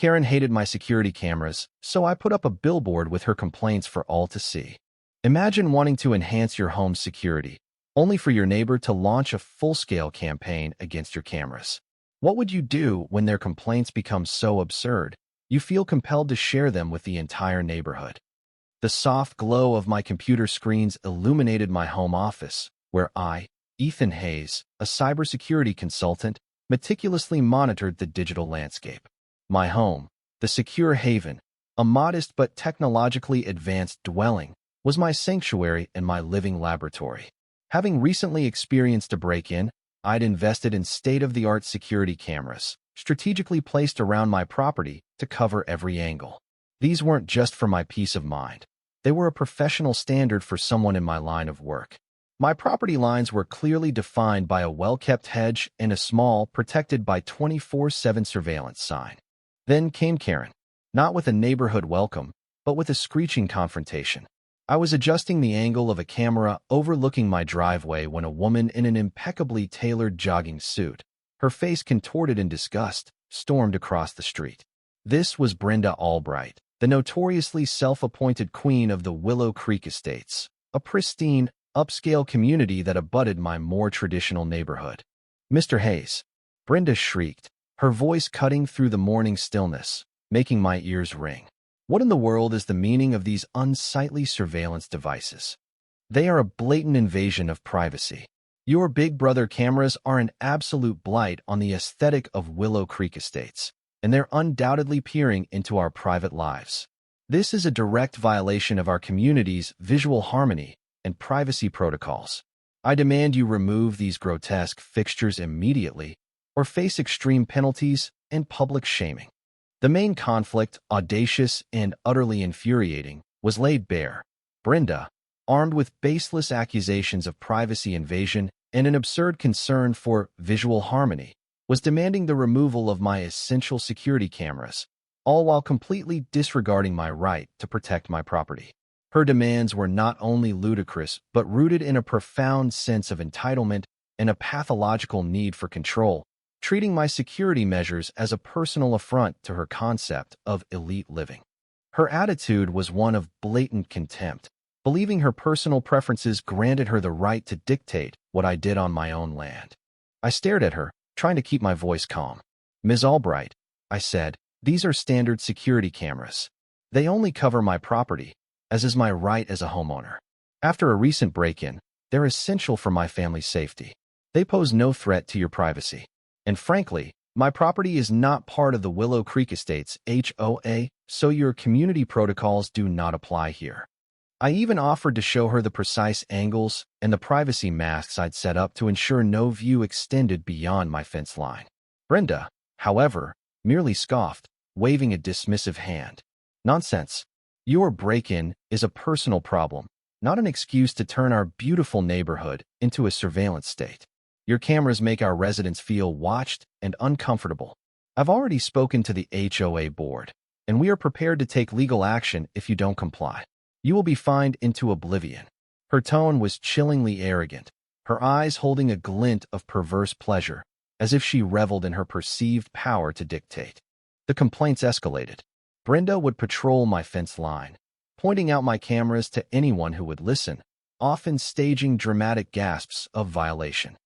Karen hated my security cameras, so I put up a billboard with her complaints for all to see. Imagine wanting to enhance your home's security, only for your neighbor to launch a full-scale campaign against your cameras. What would you do when their complaints become so absurd, you feel compelled to share them with the entire neighborhood? The soft glow of my computer screens illuminated my home office, where I, Ethan Hayes, a cybersecurity consultant, meticulously monitored the digital landscape. My home, the secure haven, a modest but technologically advanced dwelling, was my sanctuary and my living laboratory. Having recently experienced a break-in, I'd invested in state-of-the-art security cameras, strategically placed around my property to cover every angle. These weren't just for my peace of mind. They were a professional standard for someone in my line of work. My property lines were clearly defined by a well-kept hedge and a small, protected by 24/7 surveillance sign. Then came Karen, not with a neighborhood welcome, but with a screeching confrontation. I was adjusting the angle of a camera overlooking my driveway when a woman in an impeccably tailored jogging suit, her face contorted in disgust, stormed across the street. This was Brenda Albright, the notoriously self-appointed queen of the Willow Creek Estates, a pristine, upscale community that abutted my more traditional neighborhood. "Mr. Hayes," Brenda shrieked, her voice cutting through the morning stillness, making my ears ring. "What in the world is the meaning of these unsightly surveillance devices? They are a blatant invasion of privacy. Your Big Brother cameras are an absolute blight on the aesthetic of Willow Creek Estates, and they're undoubtedly peering into our private lives. This is a direct violation of our community's visual harmony and privacy protocols. I demand you remove these grotesque fixtures immediately or face extreme penalties and public shaming." The main conflict, audacious and utterly infuriating, was laid bare. Brenda, armed with baseless accusations of privacy invasion and an absurd concern for visual harmony, was demanding the removal of my essential security cameras, all while completely disregarding my right to protect my property. Her demands were not only ludicrous but rooted in a profound sense of entitlement and a pathological need for control, treating my security measures as a personal affront to her concept of elite living. Her attitude was one of blatant contempt, believing her personal preferences granted her the right to dictate what I did on my own land. I stared at her, trying to keep my voice calm. "Ms. Albright," I said, "these are standard security cameras. They only cover my property, as is my right as a homeowner. After a recent break-in, they're essential for my family's safety. They pose no threat to your privacy. And frankly, my property is not part of the Willow Creek Estates HOA, so your community protocols do not apply here." I even offered to show her the precise angles and the privacy masks I'd set up to ensure no view extended beyond my fence line. Brenda, however, merely scoffed, waving a dismissive hand. "Nonsense. Your break-in is a personal problem, not an excuse to turn our beautiful neighborhood into a surveillance state. Your cameras make our residents feel watched and uncomfortable. I've already spoken to the HOA board, and we are prepared to take legal action if you don't comply. You will be fined into oblivion." Her tone was chillingly arrogant, her eyes holding a glint of perverse pleasure, as if she reveled in her perceived power to dictate. The complaints escalated. Brenda would patrol my fence line, pointing out my cameras to anyone who would listen, often staging dramatic gasps of violation.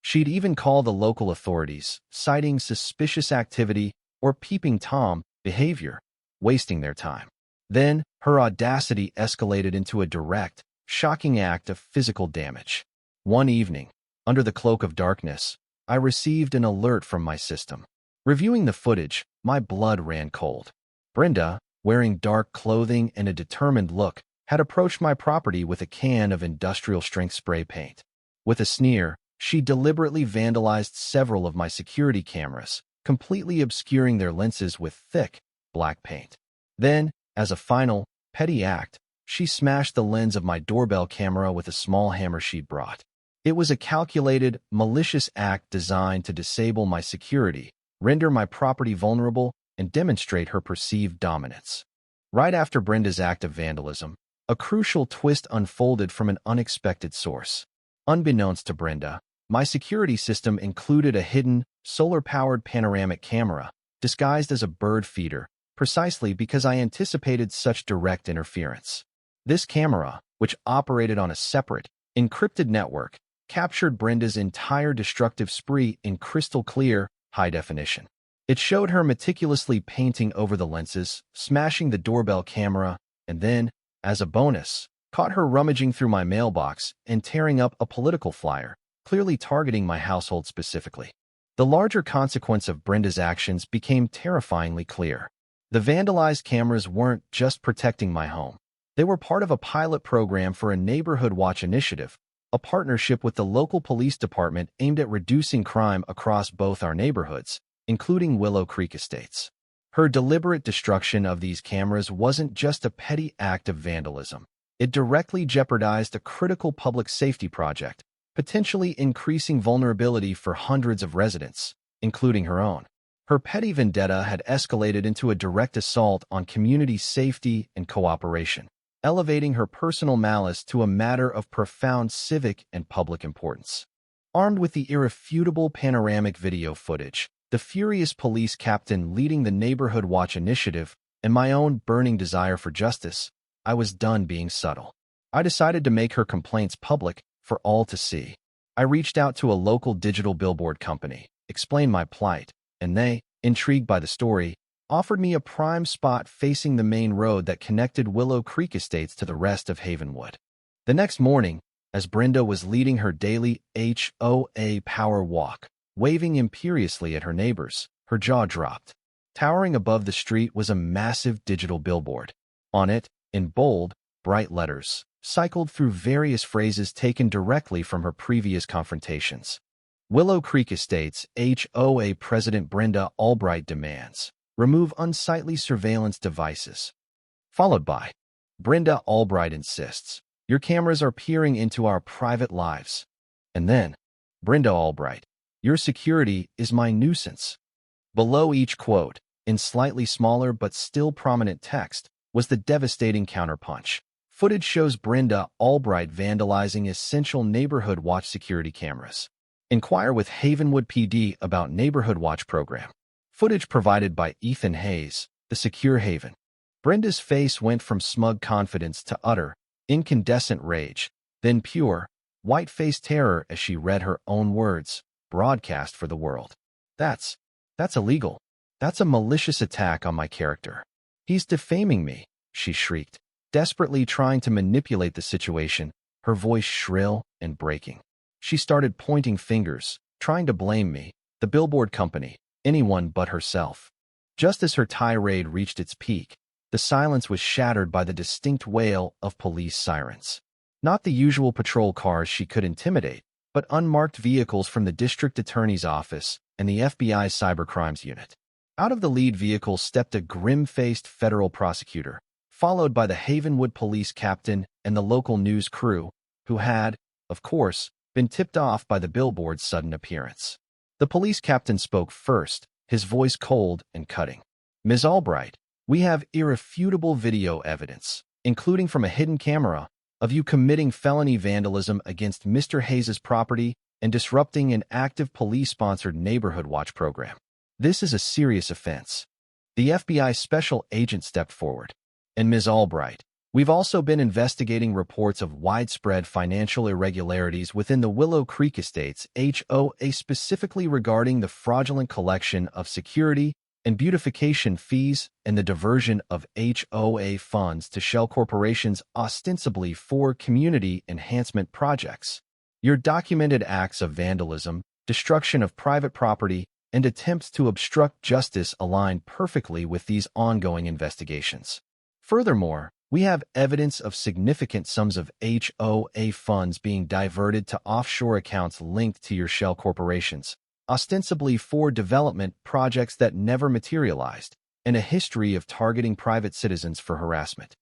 She'd even call the local authorities, citing suspicious activity or peeping Tom behavior, wasting their time. Then, her audacity escalated into a direct, shocking act of physical damage. One evening, under the cloak of darkness, I received an alert from my system. Reviewing the footage, my blood ran cold. Brenda, wearing dark clothing and a determined look, had approached my property with a can of industrial-strength spray paint. With a sneer, she deliberately vandalized several of my security cameras, completely obscuring their lenses with thick, black paint. Then, as a final, petty act, she smashed the lens of my doorbell camera with a small hammer she'd brought. It was a calculated, malicious act designed to disable my security, render my property vulnerable, and demonstrate her perceived dominance. Right after Brenda's act of vandalism, a crucial twist unfolded from an unexpected source. Unbeknownst to Brenda, my security system included a hidden, solar-powered panoramic camera, disguised as a bird feeder, precisely because I anticipated such direct interference. This camera, which operated on a separate, encrypted network, captured Brenda's entire destructive spree in crystal clear, high definition. It showed her meticulously painting over the lenses, smashing the doorbell camera, and then, as a bonus, caught her rummaging through my mailbox and tearing up a political flyer, clearly targeting my household specifically. The larger consequence of Brenda's actions became terrifyingly clear. The vandalized cameras weren't just protecting my home. They were part of a pilot program for a neighborhood watch initiative, a partnership with the local police department aimed at reducing crime across both our neighborhoods, including Willow Creek Estates. Her deliberate destruction of these cameras wasn't just a petty act of vandalism. It directly jeopardized a critical public safety project, potentially increasing vulnerability for hundreds of residents, including her own. Her petty vendetta had escalated into a direct assault on community safety and cooperation, elevating her personal malice to a matter of profound civic and public importance. Armed with the irrefutable panoramic video footage, the furious police captain leading the Neighborhood Watch initiative, and my own burning desire for justice, I was done being subtle. I decided to make her complaints public for all to see. I reached out to a local digital billboard company, explained my plight, and they, intrigued by the story, offered me a prime spot facing the main road that connected Willow Creek Estates to the rest of Havenwood. The next morning, as Brenda was leading her daily HOA power walk, waving imperiously at her neighbors, her jaw dropped. Towering above the street was a massive digital billboard. On it, in bold, bright letters, cycled through various phrases taken directly from her previous confrontations. Willow Creek Estates HOA President Brenda Albright demands, remove unsightly surveillance devices. Followed by, Brenda Albright insists, your cameras are peering into our private lives. And then, Brenda Albright, your security is my nuisance. Below each quote, in slightly smaller but still prominent text, was the devastating counterpunch. Footage shows Brenda Albright vandalizing essential Neighborhood Watch security cameras. Inquire with Havenwood PD about Neighborhood Watch program. Footage provided by Ethan Hayes, the Secure Haven. Brenda's face went from smug confidence to utter, incandescent rage, then pure, white-faced terror as she read her own words, broadcast for the world. That's illegal. That's a malicious attack on my character. He's defaming me, she shrieked, desperately trying to manipulate the situation, her voice shrill and breaking. She started pointing fingers, trying to blame me, the billboard company, anyone but herself. Just as her tirade reached its peak, the silence was shattered by the distinct wail of police sirens. Not the usual patrol cars she could intimidate, but unmarked vehicles from the district attorney's office and the FBI's cybercrimes unit. Out of the lead vehicle stepped a grim-faced federal prosecutor, followed by the Havenwood police captain and the local news crew, who had, of course, been tipped off by the billboard's sudden appearance. The police captain spoke first, his voice cold and cutting. Ms. Albright, we have irrefutable video evidence, including from a hidden camera, of you committing felony vandalism against Mr. Hayes' property and disrupting an active police-sponsored Neighborhood Watch program. This is a serious offense. The FBI special agent stepped forward. And Ms. Albright, we've also been investigating reports of widespread financial irregularities within the Willow Creek Estates HOA, specifically regarding the fraudulent collection of security and beautification fees and the diversion of HOA funds to shell corporations ostensibly for community enhancement projects. Your documented acts of vandalism, destruction of private property, and attempts to obstruct justice align perfectly with these ongoing investigations. Furthermore, we have evidence of significant sums of HOA funds being diverted to offshore accounts linked to your shell corporations, ostensibly for development projects that never materialized, and a history of targeting private citizens for harassment.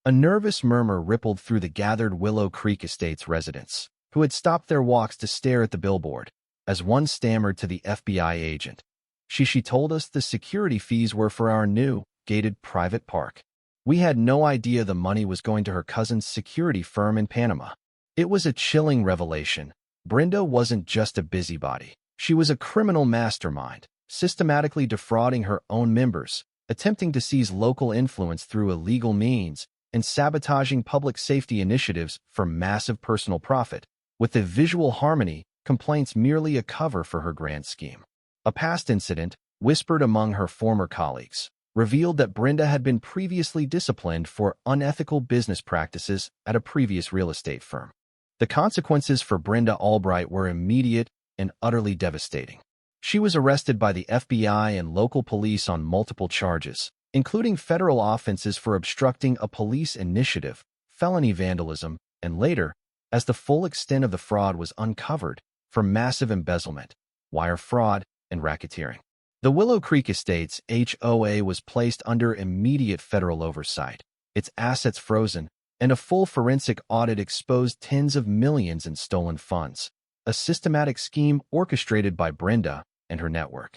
A nervous murmur rippled through the gathered Willow Creek Estates residents, who had stopped their walks to stare at the billboard, as one stammered to the FBI agent. She told us the security fees were for our new, gated private park. We had no idea the money was going to her cousin's security firm in Panama. It was a chilling revelation. Brenda wasn't just a busybody. She was a criminal mastermind, systematically defrauding her own members, attempting to seize local influence through illegal means, and sabotaging public safety initiatives for massive personal profit, with the visual harmony complaints merely a cover for her grand scheme. A past incident, whispered among her former colleagues, revealed that Brenda had been previously disciplined for unethical business practices at a previous real estate firm. The consequences for Brenda Albright were immediate and utterly devastating. She was arrested by the FBI and local police on multiple charges, including federal offenses for obstructing a police initiative, felony vandalism, and later, as the full extent of the fraud was uncovered, for massive embezzlement, wire fraud, and racketeering. The Willow Creek Estates HOA was placed under immediate federal oversight, its assets frozen, and a full forensic audit exposed tens of millions in stolen funds, a systematic scheme orchestrated by Brenda and her network.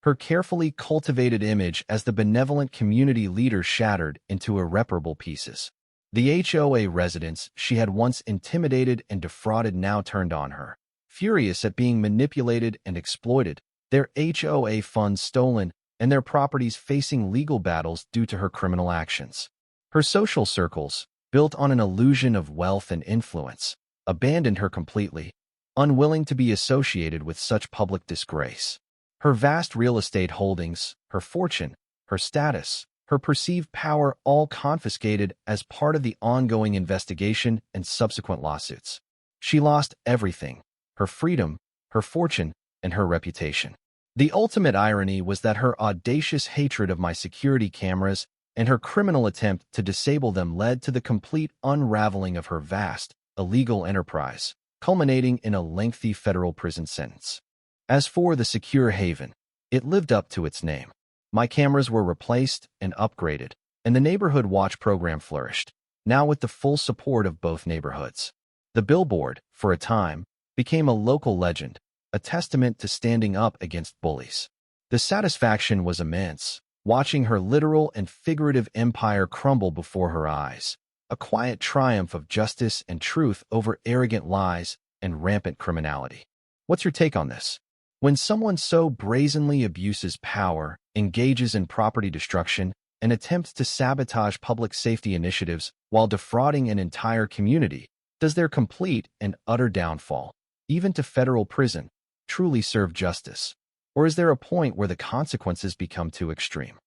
Her carefully cultivated image as the benevolent community leader shattered into irreparable pieces. The HOA residents she had once intimidated and defrauded now turned on her, furious at being manipulated and exploited, their HOA funds stolen, and their properties facing legal battles due to her criminal actions. Her social circles, built on an illusion of wealth and influence, abandoned her completely, unwilling to be associated with such public disgrace. Her vast real estate holdings, her fortune, her status, her perceived power all confiscated as part of the ongoing investigation and subsequent lawsuits. She lost everything: her freedom, her fortune, and her reputation. The ultimate irony was that her audacious hatred of my security cameras and her criminal attempt to disable them led to the complete unraveling of her vast, illegal enterprise, culminating in a lengthy federal prison sentence. As for the secure haven, it lived up to its name. My cameras were replaced and upgraded, and the neighborhood watch program flourished, now with the full support of both neighborhoods. The Billboard, for a time, became a local legend, a testament to standing up against bullies. The satisfaction was immense, watching her literal and figurative empire crumble before her eyes, a quiet triumph of justice and truth over arrogant lies and rampant criminality. What's your take on this? When someone so brazenly abuses power, engages in property destruction, and attempts to sabotage public safety initiatives while defrauding an entire community, does their complete and utter downfall, even to federal prison, truly serve justice? Or is there a point where the consequences become too extreme?